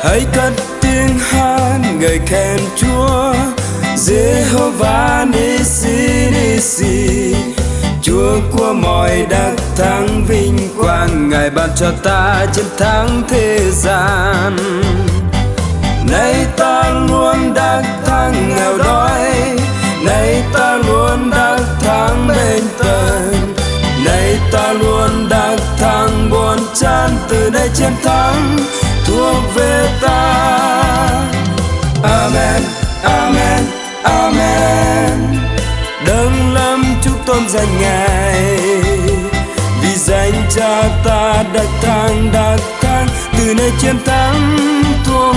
Hãy cất tiếng hát ngợi khen Chúa Giê-hô-va Nisi Nisi. Chúa của mọi đắc thắng vinh quang, Ngài ban cho ta chiến thắng thế gian. Nay ta luôn đắc thắng nghèo đói, nay ta luôn đắc thắng bệnh tật, nay ta luôn đắc thắng buồn chán. Từ đây chiến thắng thuộc về ta. Amen, amen, amen. Đấng lâm chúc tôn danh Ngài, vì danh Cha ta đắc thắng, từ nơi chiến thắng thuộc